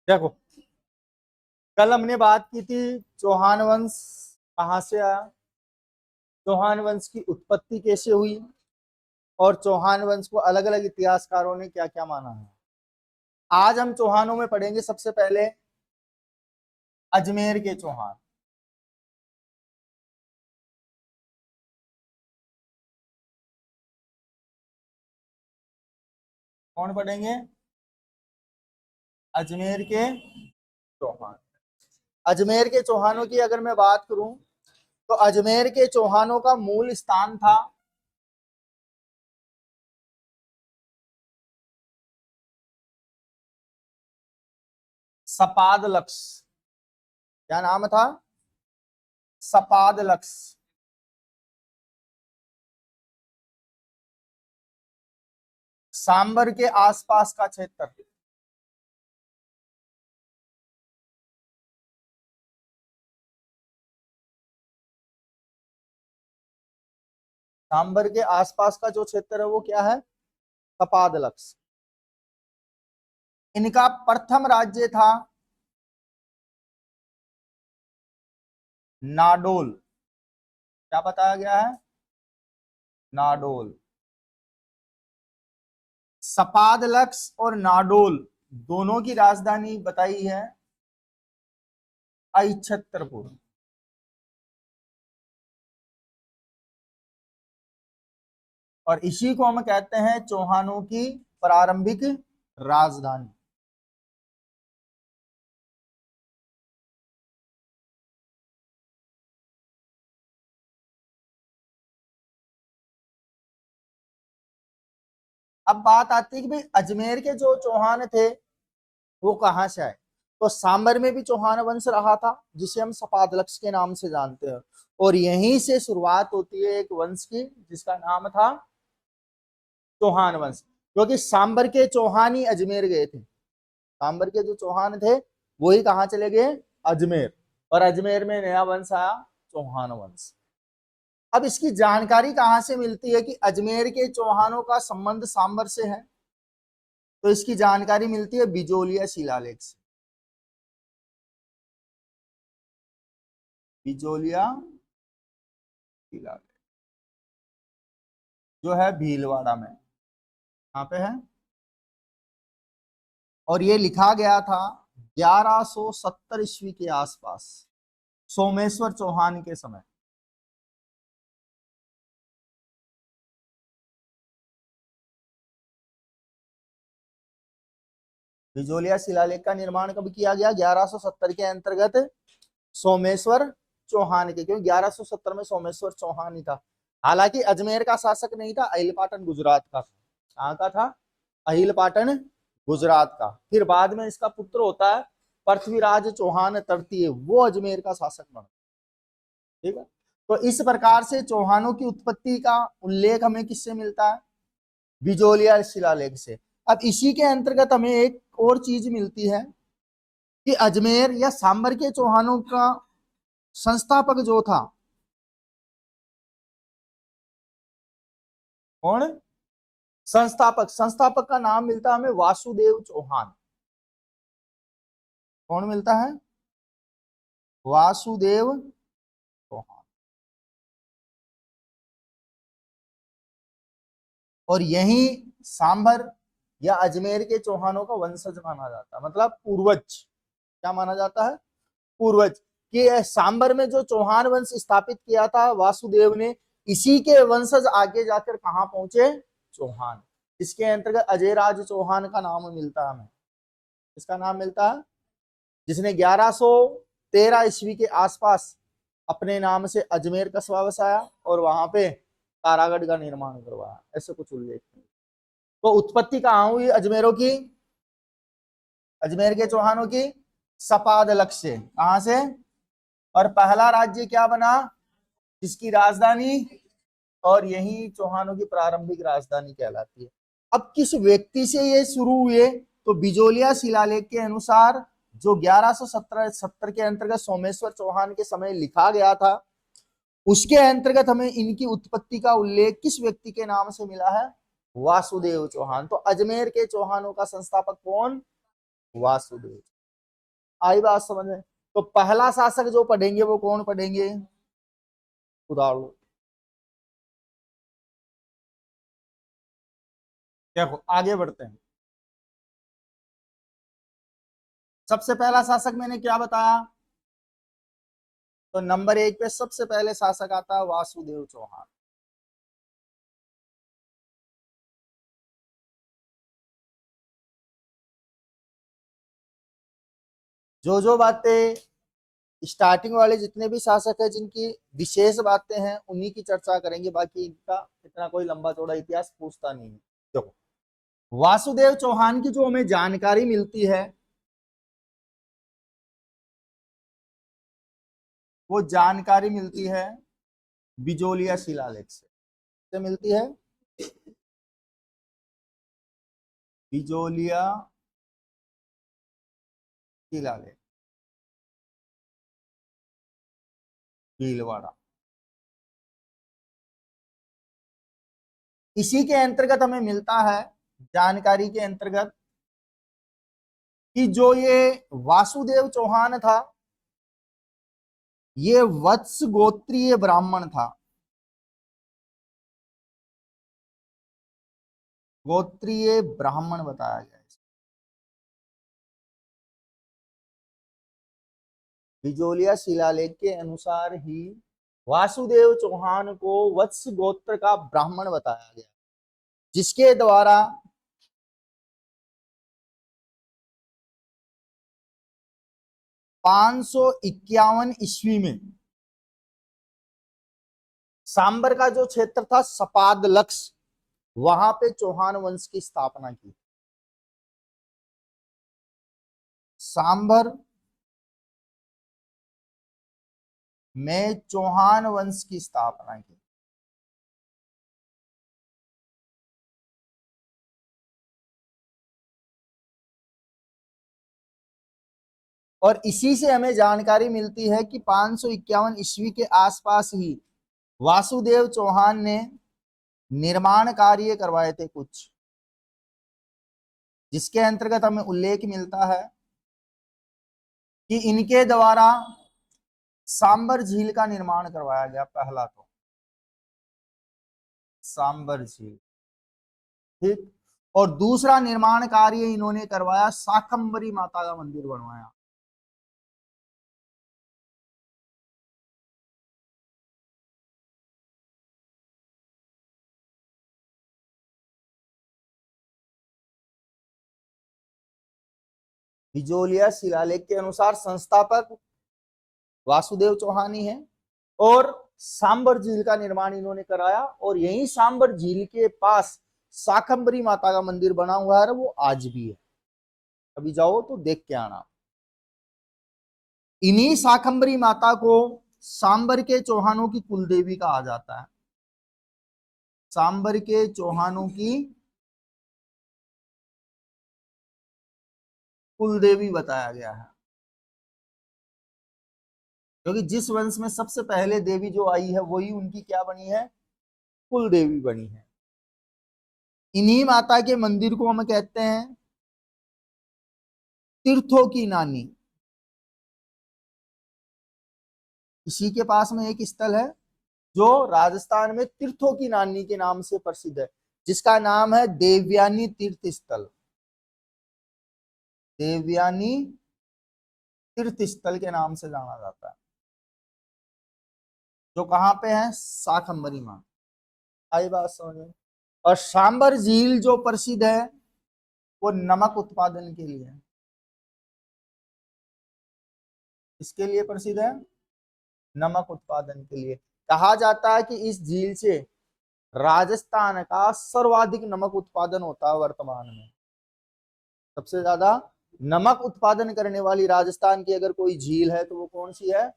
देखो, कल हमने बात की थी चौहान वंश कहाँ से आया, चौहान वंश की उत्पत्ति कैसे हुई और चौहान वंश को अलग अलग इतिहासकारों ने क्या क्या माना है। आज हम चौहानों में पढ़ेंगे सबसे पहले अजमेर के चौहान। कौन पढ़ेंगे? अजमेर के चौहान। अजमेर के चौहानों की अगर मैं बात करूं तो अजमेर के चौहानों का मूल स्थान था सपादलक्स। क्या नाम था? सपादलक्स। सांबर के आसपास का क्षेत्र। सांबर के आसपास का जो क्षेत्र है वो क्या है? सपादलक्स। इनका प्रथम राज्य था नाडोल। क्या बताया गया है? नाडोल। सपादलक्स और नाडोल दोनों की राजधानी बताई है अहिच्छत्रपुर। और इसी को हम कहते हैं चौहानों की प्रारंभिक राजधानी। अब बात आती है कि भाई अजमेर के जो चौहान थे वो कहां से आए। तो सांबर में भी चौहान वंश रहा था जिसे हम सपादलक्स के नाम से जानते हैं, और यहीं से शुरुआत होती है एक वंश की जिसका नाम था चौहान वंश। क्योंकि सांबर के चौहान ही अजमेर गए थे। सांबर के जो चौहान थे वही कहाँ चले गए? अजमेर। और अजमेर में नया वंश आया, चौहान वंश। अब इसकी जानकारी कहां से मिलती है कि अजमेर के चौहानों का संबंध सांबर से है? तो इसकी जानकारी मिलती है बिजोलिया शिलालेख से। बिजोलिया शिलालेख जो है भीलवाड़ा में, यहाँ पे है। और ये लिखा गया था 1170 ईस्वी के आसपास, सोमेश्वर चौहान के समय। बिजोलिया शिलालेख का निर्माण कब किया गया? 1170 के अंतर्गत सोमेश्वर चौहान के, क्योंकि 1170 में सोमेश्वर चौहान ही था। हालांकि अजमेर का शासक नहीं था, अहिलपाटन गुजरात का था। कहाँ का था? अहिलपाटन गुजरात का। फिर बाद में इसका पुत्र होता है पृथ्वीराज चौहान तृतीय, वो अजमेर का शासक बना। ठीक है। तो इस प्रकार से चौहानों की उत्पत्ति का उल्लेख हमें किससे मिलता है? बिजोलिया शिलालेख से। अब इसी के अंतर्गत हमें एक और चीज मिलती है कि अजमेर या सांबर के चौहानों का संस्थापक जो था, कौन? संस्थापक। संस्थापक का नाम मिलता है हमें वासुदेव चौहान। कौन मिलता है? वासुदेव चौहान। और यही सांबर या अजमेर के चौहानों का वंशज माना जाता है, मतलब पूर्वज। क्या माना जाता है? पूर्वज। कि सांबर में जो चौहान वंश स्थापित किया था वासुदेव ने, इसी के वंशज आगे जाकर कहां पहुंचे? चौहान। इसके अंतर्गत अजयराज चौहान का नाम मिलता है हमें। इसका नाम मिलता है जिसने 1113 ईस्वी के आसपास अपने नाम से अजमेर कस्बा बसाया और वहां पे तारागढ़ का निर्माण करवाया, ऐसे कुछ उल्लेख है। तो उत्पत्ति कहां हुई अजमेरों की? अजमेर के चौहानों की सपादलक्स से। कहां से? और पहला राज्य क्या बना जिसकी राजधानी, और यही चौहानों की प्रारंभिक राजधानी कहलाती है। अब किस व्यक्ति से ये शुरू हुए? तो बिजोलिया शिलालेख के अनुसार जो 1170 के अंतर्गत सोमेश्वर चौहान के समय लिखा गया था, उसके अंतर्गत हमें इनकी उत्पत्ति का उल्लेख किस व्यक्ति के नाम से मिला है? वासुदेव चौहान। तो अजमेर के चौहानों का संस्थापक कौन? वासुदेव। आई बात समझ में? तो पहला शासक जो पढ़ेंगे वो कौन पढ़ेंगे? उदाहरण देखो, आगे बढ़ते हैं। सबसे पहला शासक मैंने क्या बताया? तो नंबर 1 पे सबसे पहले शासक आता है वासुदेव चौहान। जो बातें स्टार्टिंग वाले जितने भी शासक है जिनकी विशेष बातें हैं उन्हीं की चर्चा करेंगे, बाकी इनका इतना कोई लंबा चौड़ा इतिहास पूछता नहीं है। देखो, वासुदेव चौहान की जो हमें जानकारी मिलती है वो जानकारी मिलती है बिजोलिया शिलालेख से मिलती है बिजोलिया शिलालेख, भीलवाड़ा। इसी के अंतर्गत हमें मिलता है, जानकारी के अंतर्गत, कि जो ये वासुदेव चौहान था ये वत्स गोत्रीय ब्राह्मण था। गोत्रीय ब्राह्मण बताया गया है। बिजोलिया शिलालेख के अनुसार ही वासुदेव चौहान को वत्स गोत्र का ब्राह्मण बताया गया, जिसके द्वारा 551 ईस्वी में सांबर का जो क्षेत्र था सपाद लक्ष, वहां पे चौहान वंश की स्थापना की। सांबर में चौहान वंश की स्थापना की। और इसी से हमें जानकारी मिलती है कि 551 ईस्वी के आसपास ही वासुदेव चौहान ने निर्माण कार्य करवाए थे कुछ, जिसके अंतर्गत हमें उल्लेख मिलता है कि इनके द्वारा सांबर झील का निर्माण करवाया गया। पहला तो सांबर झील, ठीक। और दूसरा निर्माण कार्य इन्होंने करवाया, शाकंभरी माता का मंदिर बनवाया। बिजोलिया शिलालेख के अनुसार संस्थापक वासुदेव चौहान ही है, और सांबर झील का निर्माण इन्होंने कराया। और यही सांबर झील के पास शाकंभरी माता का मंदिर बना हुआ है, वो आज भी है, अभी जाओ तो देख के आना। इन्हीं शाकंभरी माता को सांबर के चौहानों की कुलदेवी कहा जाता है। सांबर के चौहानों की कुलदेवी बताया गया है, क्योंकि जिस वंश में सबसे पहले देवी जो आई है वही उनकी क्या बनी है? कुल देवी बनी है। इन्हीं माता के मंदिर को हम कहते हैं तीर्थों की नानी। इसी के पास में एक स्थल है जो राजस्थान में तीर्थों की नानी के नाम से प्रसिद्ध है, जिसका नाम है देवयानी तीर्थ स्थल। देवयानी तीर्थ स्थल के नाम से जाना जाता है, जो कहां पे है? शाकंभरी मां। आई बात समझ में? और सांबर झील जो प्रसिद्ध है वो नमक उत्पादन के लिए है। इसके लिए प्रसिद्ध है, नमक उत्पादन के लिए। कहा जाता है कि इस झील से राजस्थान का सर्वाधिक नमक उत्पादन होता है वर्तमान में। सबसे ज्यादा नमक उत्पादन करने वाली राजस्थान की अगर कोई झील है तो वो कौन सी है?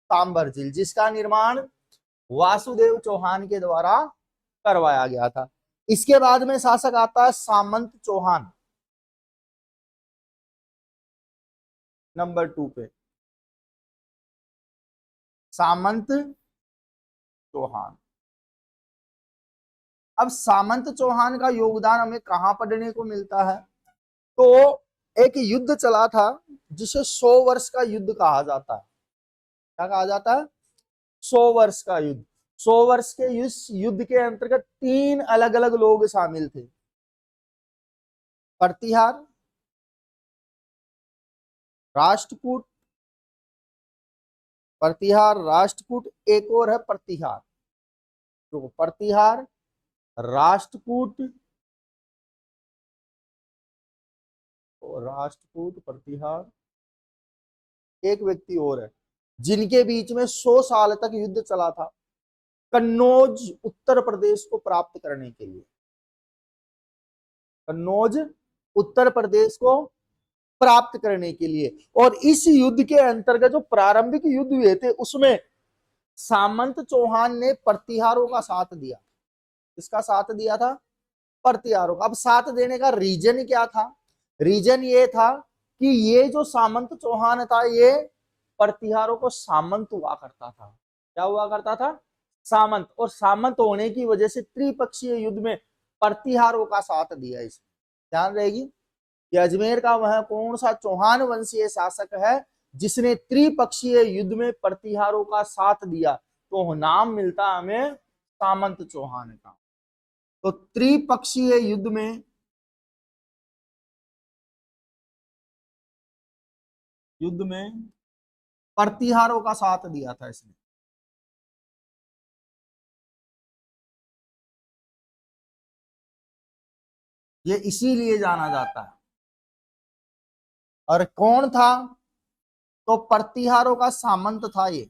सांबर झील, जिसका निर्माण वासुदेव चौहान के द्वारा करवाया गया था। इसके बाद में शासक आता है सामंत चौहान, नंबर 2 पे सामंत चौहान। अब सामंत चौहान का योगदान हमें कहां पढ़ने को मिलता है? तो एक युद्ध चला था जिसे 100 वर्ष का युद्ध कहा जाता है। क्या कहा जाता है? 100 वर्ष का युद्ध। 100 वर्ष के इस युद्ध के अंतर्गत 3 अलग अलग लोग शामिल थे। प्रतिहार, राष्ट्रकूट, प्रतिहार राष्ट्रकूट, एक और है प्रतिहार। तो प्रतिहार, राष्ट्रकूट, राष्ट्रकूट, प्रतिहार, एक व्यक्ति और है जिनके बीच में 100 साल तक युद्ध चला था कन्नौज उत्तर प्रदेश को प्राप्त करने के लिए। कन्नौज उत्तर प्रदेश को प्राप्त करने के लिए। और इस युद्ध के अंतर्गत जो प्रारंभिक युद्ध हुए थे उसमें सामंत चौहान ने प्रतिहारों का साथ दिया। किसका साथ दिया था? प्रतिहारों का। अब साथ देने का रीजन क्या था? रीजन ये था कि ये जो सामंत चौहान था ये प्रतिहारों को सामंत हुआ करता था। क्या हुआ करता था? सामंत। और सामंत होने की वजह से त्रिपक्षीय युद्ध में प्रतिहारों का साथ दिया। इसमें ध्यान रहेगी कि अजमेर का वह कौन सा चौहान वंशीय शासक है जिसने त्रिपक्षीय युद्ध में प्रतिहारों का साथ दिया, तो नाम मिलता हमें सामंत चौहान का। तो त्रिपक्षीय युद्ध में प्रतिहारों का साथ दिया था इसने। ये इसीलिए जाना जाता है। और कौन था? तो प्रतिहारों का सामंत था ये।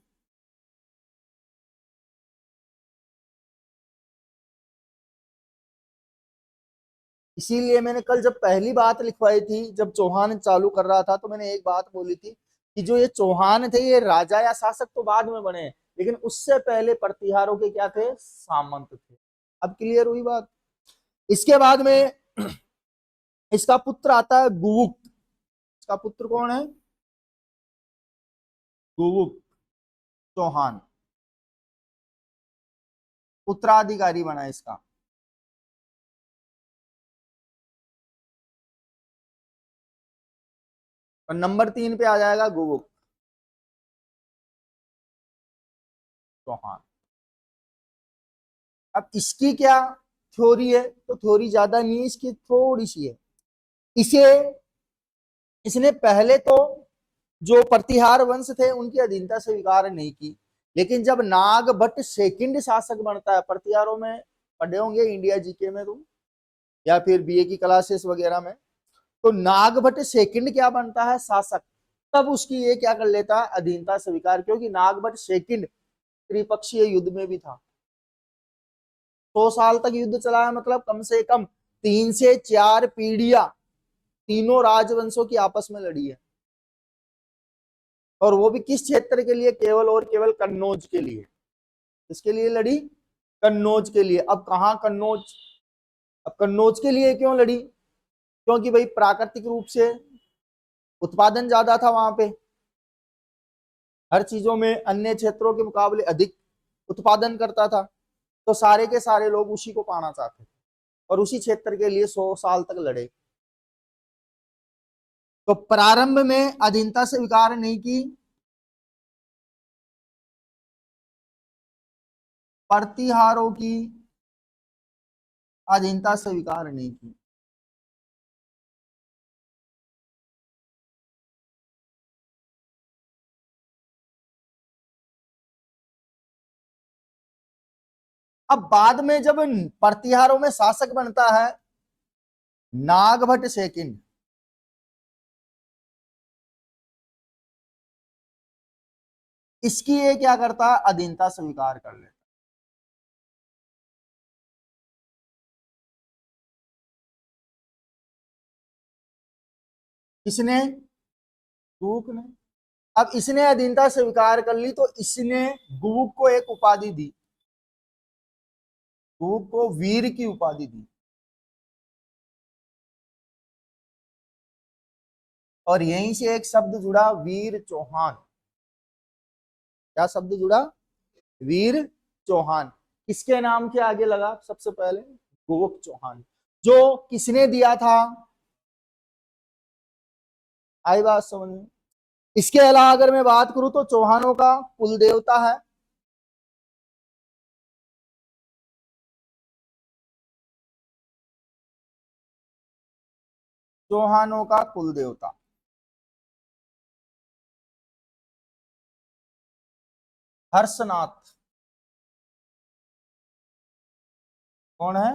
इसीलिए मैंने कल जब पहली बात लिखवाई थी, जब चौहान चालू कर रहा था, तो मैंने एक बात बोली थी कि जो ये चौहान थे ये राजा या शासक तो बाद में बने, लेकिन उससे पहले प्रतिहारों के क्या थे? सामंत थे। अब क्लियर हुई बात। इसके बाद में इसका पुत्र आता है गुवुक। इसका पुत्र कौन है? गुवुक चौहान उत्तराधिकारी बना इसका। और नंबर 3 पे आ जाएगा गुवुक चौहान। अब इसकी क्या थ्योरी है? तो थ्योरी ज्यादा नहीं है, इसकी थोड़ी सी है। इसे इसने पहले तो जो प्रतिहार वंश थे उनकी अधीनता स्वीकार नहीं की, लेकिन जब नागभट्ट सेकंड शासक बनता है, प्रतिहारों में पढ़े होंगे इंडिया जीके में तुम, या फिर बीए की क्लासेस वगैरह में, तो नागभट्ट सेकंड क्या बनता है? शासक। तब उसकी ये क्या कर लेता है? अधीनता स्वीकार, क्योंकि नागभट्ट सेकंड त्रिपक्षीय युद्ध में भी था। 100 साल तक युद्ध चलाया, मतलब कम से कम 3 से 4 पीढ़ियां तीनों राजवंशों की आपस में लड़ी है। और वो भी किस क्षेत्र के लिए? केवल और केवल कन्नौज के लिए। किसके लिए लड़ी? कन्नौज के लिए। अब कहाँ कन्नौज? अब कन्नौज के लिए क्यों लड़ी? क्योंकि भाई प्राकृतिक रूप से उत्पादन ज्यादा था वहां पे, हर चीजों में अन्य क्षेत्रों के मुकाबले अधिक उत्पादन करता था, तो सारे के सारे लोग उसी को पाना चाहते थे और उसी क्षेत्र के लिए 100 साल तक लड़े। तो प्रारंभ में अधीनता स्वीकार नहीं की, प्रतिहारों की अधीनता स्वीकार नहीं की। अब बाद में जब प्रतिहारों में शासक बनता है नागभट्ट सेकंड, इसकी ये क्या करता है? अधीनता स्वीकार कर लेता। किसने? गुवुक ने। अब इसने अधीनता स्वीकार कर ली, तो इसने गुवुक को एक उपाधि दी, गुवुक को वीर की उपाधि दी। और यहीं से एक शब्द जुड़ा, वीर चौहान। क्या शब्द जुड़ा? वीर चौहान। किसके नाम के आगे लगा सबसे पहले? गुवुक चौहान। जो किसने दिया था? आई बात समझ में? इसके अलावा अगर मैं बात करूं तो चौहानों का कुल देवता है चौहानों का कुल देवता हर्षनाथ। कौन है?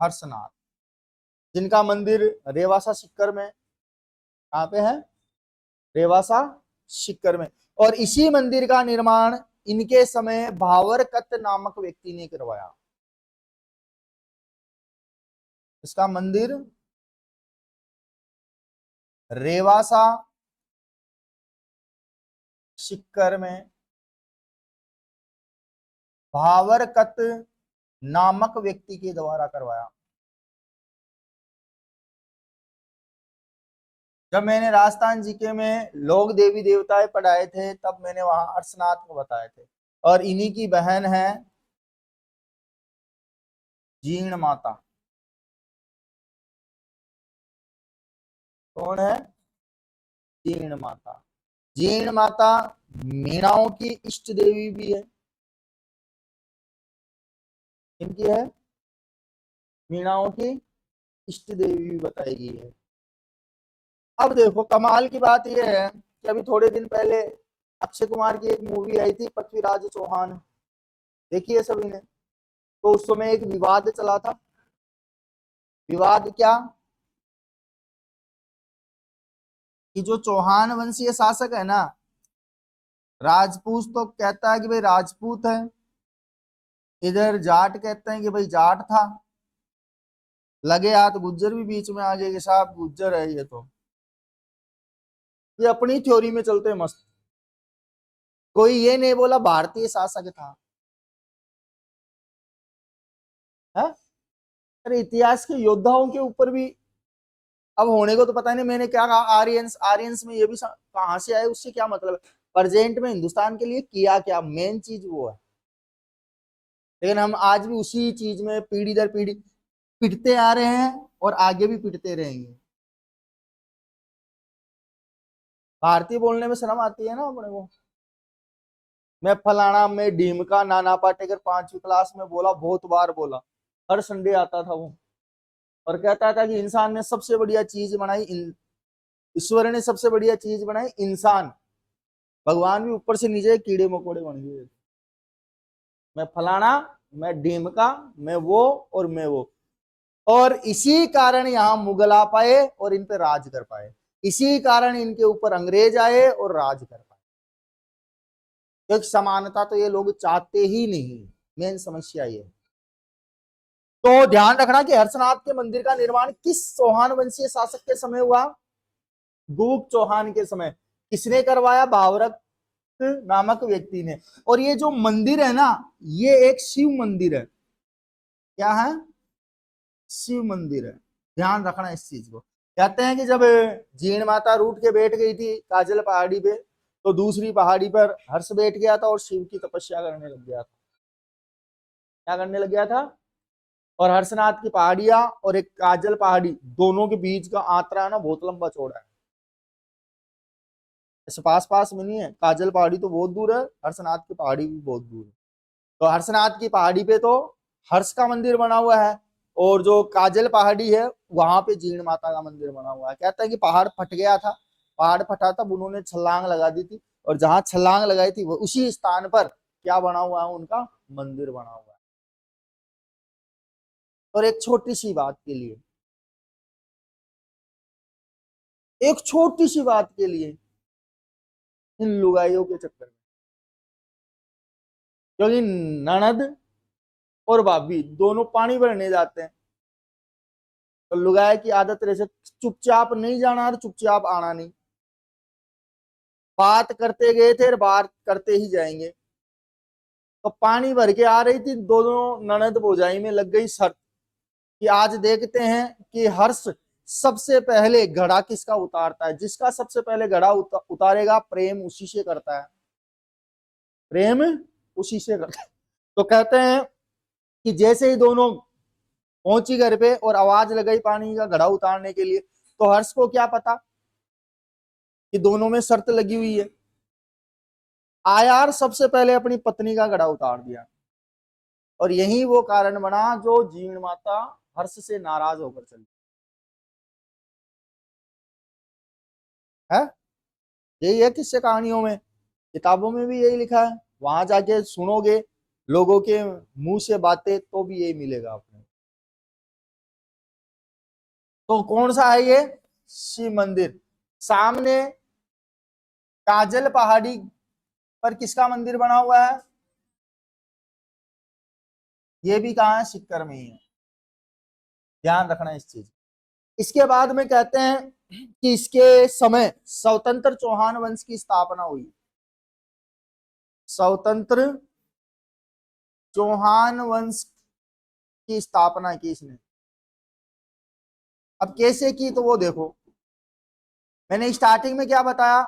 हर्षनाथ, जिनका मंदिर रेवासा सीकर में, कहाँ पे है? रेवासा सीकर में। और इसी मंदिर का निर्माण इनके समय भावरकत नामक व्यक्ति ने करवाया। इसका मंदिर रेवासा सीकर में भावरकत नामक व्यक्ति के द्वारा करवाया। जब मैंने राजस्थान जीके में लोक देवी देवताएं पढ़ाए थे तब मैंने वहां हर्षनाथ को बताए थे, और इन्हीं की बहन है जीर्ण माता। कौन है? जीर्ण माता। जीर्ण माता मीणाओं की इष्ट देवी भी है। इनकी है मीणाओं की इष्ट देवी भी बताई गई है। अब देखो कमाल की बात यह है कि अभी थोड़े दिन पहले अक्षय कुमार की एक मूवी आई थी पृथ्वीराज चौहान, देखी है सभी ने? तो उस समय एक विवाद चला था। विवाद क्या? कि जो चौहान वंशीय शासक है ना, राजपूत तो कहता है कि भाई राजपूत है, इधर जाट कहते हैं कि भाई जाट था, लगे हाथ गुज्जर भी बीच में आ गए कि साहब गुज्जर है ये अपनी थ्योरी में चलते मस्त। कोई ये नहीं बोला भारतीय शासक था है? अरे इतिहास के योद्धाओं के ऊपर भी अब होने को तो पता नहीं। मैंने क्या कहा, आर्यंस आर्यंस में ये भी कहां से आए उससे क्या मतलब है? प्रेजेंट में हिंदुस्तान के लिए किया क्या, मेन चीज वो है। लेकिन हम आज भी उसी चीज में पीढ़ी दर पीढ़ी पिटते आ रहे हैं और आगे भी पिटते रहेंगे। भारतीय बोलने में शर्म आती है ना अपने को। मैं फलाना, मैं ढीमका, नाना पाटेकर 5वीं क्लास में बोला, बहुत बार बोला, हर संडे आता था वो और कहता था कि इंसान ने सबसे बढ़िया चीज बनाई, ईश्वर ने सबसे बढ़िया चीज बनाई इंसान, भगवान भी ऊपर से नीचे कीड़े मकोड़े बन गए। मैं फलाना, मैं ढीमका, मैं वो और मैं वो। और इसी कारण यहाँ मुगल आ पाए और इन पे राज कर पाए, इसी कारण इनके ऊपर अंग्रेज आए और राज कर पाए। क्योंकि समानता तो ये लोग चाहते ही नहीं, मेन समस्या ये। तो ध्यान रखना कि हर्षनाथ के मंदिर का निर्माण किस चौहान वंशीय शासक के समय हुआ? गुप्त चौहान के समय। किसने करवाया? भावरक नामक व्यक्ति ने। और ये जो मंदिर है ना, ये एक शिव मंदिर है। क्या है? शिव मंदिर है। ध्यान रखना इस चीज को। कहते हैं कि जब जीण माता रूठ के बैठ गई थी काजल पहाड़ी पे, तो दूसरी पहाड़ी पर हर्ष बैठ गया था और शिव की तपस्या करने लग गया था। क्या करने लग गया था? और हर्षनाथ की पहाड़ियां और एक काजल पहाड़ी, दोनों के बीच का आंतरा ना बहुत लंबा चौड़ा है। ऐसे पास पास में नहीं है। काजल पहाड़ी तो बहुत दूर है, हर्षनाथ की पहाड़ी भी बहुत दूर है। तो हर्षनाथ की पहाड़ी पे तो हर्ष का मंदिर बना हुआ है, और जो काजल पहाड़ी है वहां पे जीण माता का मंदिर बना हुआ है। कहता है कि पहाड़ फट गया था, पहाड़ फटा था, उन्होंने छलांग लगा दी थी, और जहां छलांग लगाई थी वो उसी स्थान पर क्या बना हुआ है? उनका मंदिर बना हुआ है। और एक छोटी सी बात के लिए, एक छोटी सी बात के लिए इन लुगाइयों के चक्कर में, क्योंकि ननद और भाभी दोनों पानी भरने जाते हैं, तो लुगाई की आदत रहे, चुपचाप नहीं जाना और चुपचाप आना नहीं। बात करते गए थे और बात करते ही जाएंगे। तो पानी भर के आ रही थी, दोनों ननद भौजाई में लग गई शर्त कि आज देखते हैं कि हर्ष सबसे पहले घड़ा किसका उतारता है। जिसका सबसे पहले घड़ा उतारेगा प्रेम उसी से करता है, प्रेम उसी से करता है। तो कहते हैं कि जैसे ही दोनों पहुंची घर पे और आवाज लगाई पानी का घड़ा उतारने के लिए, तो हर्ष को क्या पता कि दोनों में शर्त लगी हुई है। आयार सबसे पहले अपनी पत्नी का घड़ा उतार दिया और यही वो कारण बना जो जीर्ण माता हर्ष से नाराज होकर चली है। यही है किस्से कहानियों में, किताबों में भी यही लिखा है, वहां जाके सुनोगे लोगों के मुंह से बातें तो भी यही मिलेगा आपको। तो कौन सा है ये शिव मंदिर? सामने काजल पहाड़ी पर किसका मंदिर बना हुआ है? ये भी कहाँ है? सिक्कर में ही है, ध्यान रखना इस चीज। इसके बाद में कहते हैं कि इसके समय स्वतंत्र चौहान वंश की स्थापना हुई। स्वतंत्र चौहान वंश की स्थापना की इसने। अब कैसे की तो वो देखो, मैंने स्टार्टिंग में क्या बताया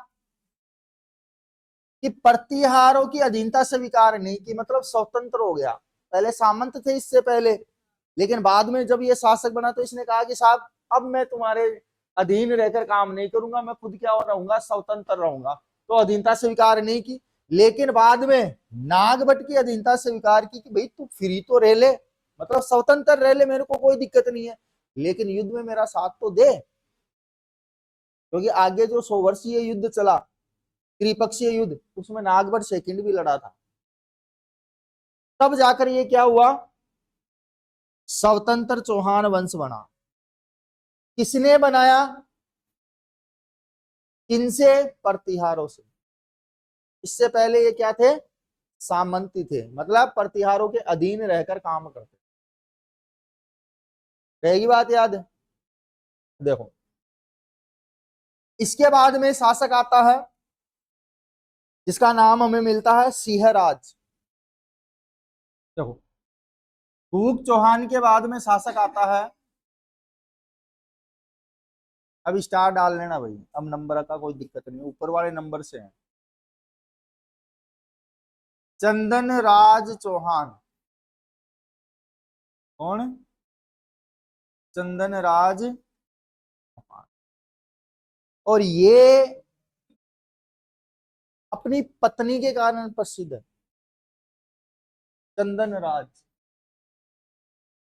कि प्रतिहारों की अधीनता स्वीकार नहीं की, मतलब स्वतंत्र हो गया। पहले सामंत थे इससे पहले, लेकिन बाद में जब ये शासक बना तो इसने कहा कि साहब अब मैं तुम्हारे अधीन रहकर काम नहीं करूंगा, मैं खुद क्या रहूंगा, स्वतंत्र रहूंगा। तो अधीनता स्वीकार नहीं की, लेकिन बाद में नागभट्ट की अधीनता स्वीकार की कि भाई तू फ्री तो रह ले, मतलब स्वतंत्र रह ले, मेरे को कोई दिक्कत नहीं है, लेकिन युद्ध में मेरा साथ तो दे। क्योंकि आगे जो 100 वर्षीय युद्ध चला, त्रिपक्षीय युद्ध, उसमें नागभट्ट सेकंड भी लड़ा था। तब जाकर ये क्या हुआ, स्वतंत्र चौहान वंश बना। किसने बनाया? किनसे? प्रतिहारों से। इससे पहले ये क्या थे? सामंती थे, मतलब प्रतिहारों के अधीन रहकर काम करते। रहेगी बात याद? देखो, इसके बाद में शासक आता है जिसका नाम हमें मिलता है सिंहराज। देखो, भूप चौहान के बाद में शासक आता है, अब स्टार डाल लेना भाई, अब नंबर का कोई दिक्कत नहीं, ऊपर वाले नंबर से है। चंदन राज चौहान। कौन? चंदन राज चौहान। और ये अपनी पत्नी के कारण प्रसिद्ध है, चंदन राज।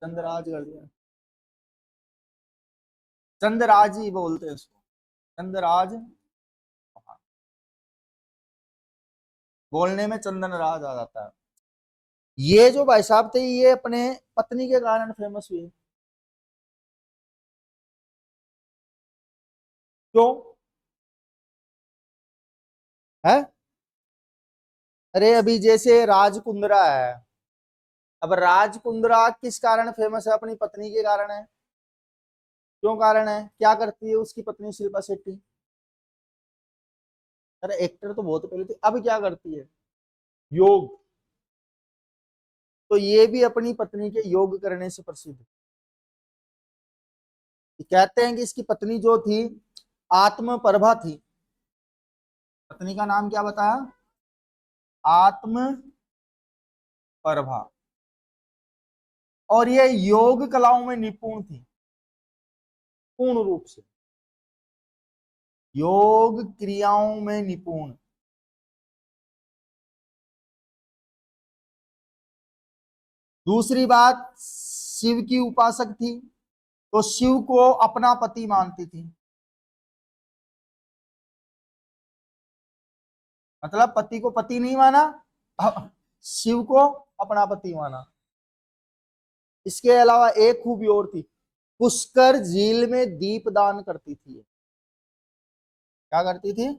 चंद्रराज कर दिया, चंद्रराज ही बोलते हैं इसको, चंद्रराज। बोलने में चंदन राज आ जाता है। ये जो भाई साहब थे ये अपने पत्नी के कारण फेमस हुए। क्यों है? अरे अभी जैसे राजकुंद्रा है, अब राजकुंद्रा किस कारण फेमस है? अपनी पत्नी के कारण है। क्यों कारण है? क्या करती है उसकी पत्नी शिल्पा शेट्टी? अरे एक्टर तो बहुत पहले थी, अब क्या करती है? योग। तो ये भी अपनी पत्नी के योग करने से प्रसिद्ध है। कहते हैं कि इसकी पत्नी जो थी आत्मप्रभा थी। पत्नी का नाम क्या बताया? आत्मप्रभा। और ये योग कलाओं में निपुण थी, पूर्ण रूप से योग क्रियाओं में निपुण। दूसरी बात, शिव की उपासक थी, तो शिव को अपना पति मानती थी, मतलब पति को पति नहीं माना, शिव को अपना पति माना। इसके अलावा एक खूबी और थी, पुष्कर झील में दीप दान करती थी। क्या करती थी?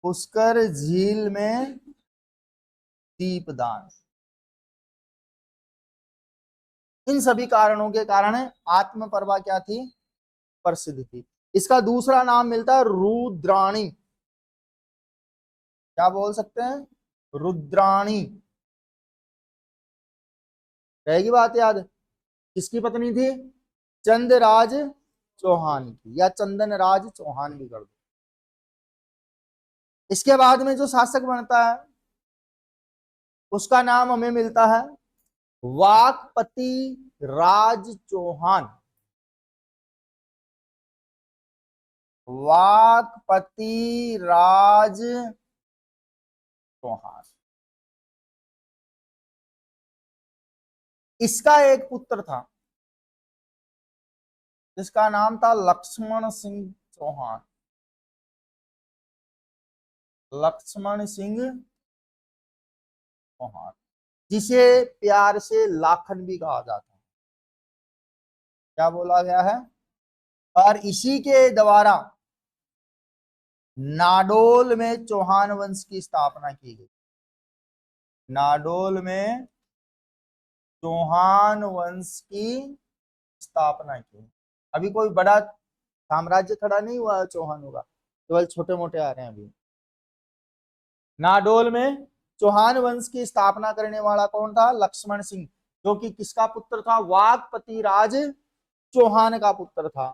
पुष्कर झील में दीप दान। इन सभी कारणों के कारण आत्मप्रभा क्या थी? प्रसिद्ध थी। इसका दूसरा नाम मिलता है रुद्राणी। क्या बोल सकते हैं? रुद्राणी। रहेगी बात याद? किसकी पत्नी थी? चंद्रराज चौहान की, या चंदन राज चौहान भी कर दो। इसके बाद में जो शासक बनता है उसका नाम हमें मिलता है वाकपति राज चौहान। वाकपति राज चौहान। इसका एक पुत्र था जिसका नाम था लक्ष्मण सिंह चौहान। लक्ष्मण सिंह चौहान, जिसे प्यार से लाखन भी कहा जाता है। क्या बोला गया है? और इसी के द्वारा नाडोल में चौहान वंश की स्थापना की गई। नाडोल में चौहान वंश की स्थापना की। अभी कोई बड़ा साम्राज्य खड़ा नहीं हुआ है चौहानों का, केवल छोटे मोटे आ रहे हैं अभी। नाडोल में चौहान वंश की स्थापना करने वाला कौन था? लक्ष्मण सिंह, जो कि किसका पुत्र था? वाकपति राज चौहान का पुत्र था।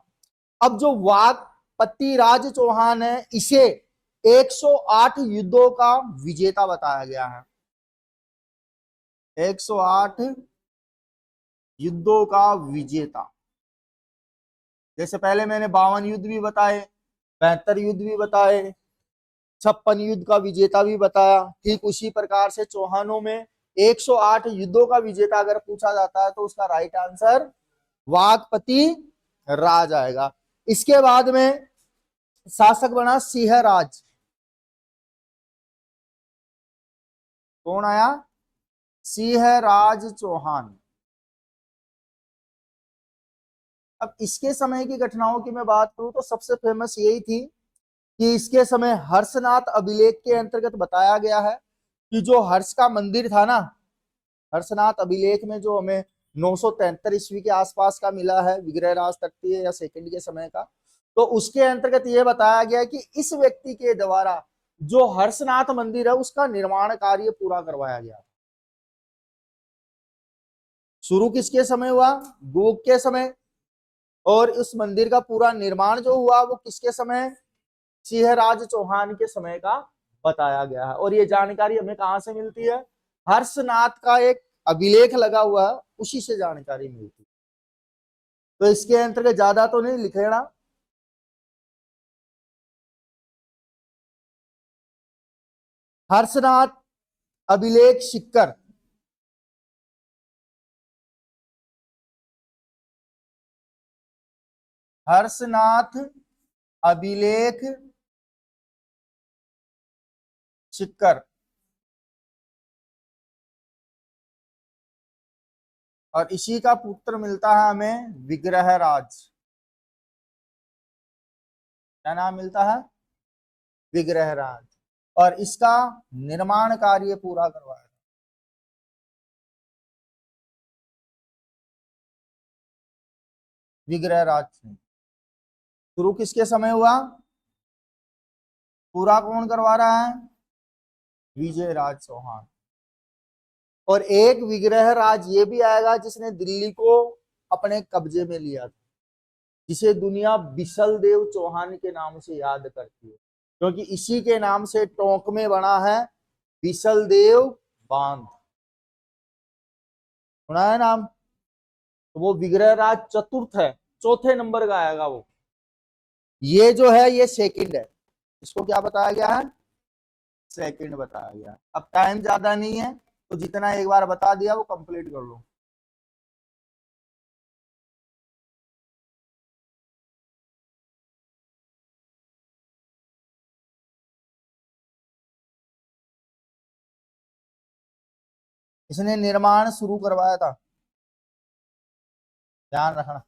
अब जो वाकपति राज चौहान है, इसे 108 युद्धों का विजेता बताया गया है। 108 युद्धों का विजेता। जैसे पहले मैंने 52 युद्ध भी बताए, 72 युद्ध भी बताए, 56 युद्ध का विजेता भी बताया। ठीक उसी प्रकार से चौहानों में 108 युद्धों का विजेता अगर पूछा जाता है तो उसका राइट आंसर वाकपति राज आएगा। इसके बाद में शासक बना सिंहराज। कौन आया? सिंहराज चौहान। अब इसके समय की घटनाओं की मैं बात करूं तो सबसे फेमस यही थी कि इसके समय हर्षनाथ अभिलेख के अंतर्गत बताया गया है कि जो हर्ष का मंदिर था ना, हर्षनाथ अभिलेख में जो हमें 973 ईस्वी के आसपास का मिला है, विग्रहराज तृतीय या सेकंड के समय का, तो उसके अंतर्गत यह बताया गया कि इस व्यक्ति के द्वारा जो हर्षनाथ मंदिर है उसका निर्माण कार्य पूरा करवाया गया। शुरू किसके समय हुआ? गुप्त के समय। और उस मंदिर का पूरा निर्माण जो हुआ वो किसके समय? सिंहराज चौहान के समय का बताया गया है। और ये जानकारी हमें कहां से मिलती है? हर्षनाथ का एक अभिलेख लगा हुआ है, उसी से जानकारी मिलती है। तो इसके अंतर्गत ज्यादा तो नहीं लिखेना। हर्षनाथ अभिलेख सिक्कर। हर्षनाथ अभिलेख सिक्कर। और इसी का पुत्र मिलता है हमें विग्रहराज। क्या नाम मिलता है? विग्रहराज। और इसका निर्माण कार्य पूरा करवाया। विग्रहराज ने शुरू किसके समय हुआ? पूरा कौन करवा रहा है? विजयराज चौहान। और एक विग्रहराज ये भी आएगा जिसने दिल्ली को अपने कब्जे में लिया था, जिसे दुनिया बिसल देव चौहान के नाम से याद करती है, क्योंकि इसी के नाम से टोंक में बना है बिसल देव बांध। सुना है नाम? तो वो विग्रहराज चतुर्थ है, चौथे नंबर का आएगा वो। ये जो है ये सेकंड है। इसको क्या बताया गया है? सेकंड बताया गया। अब टाइम ज्यादा नहीं है तो जितना एक बार बता दिया वो कंप्लीट कर लो। इसने निर्माण शुरू करवाया था, ध्यान रखना।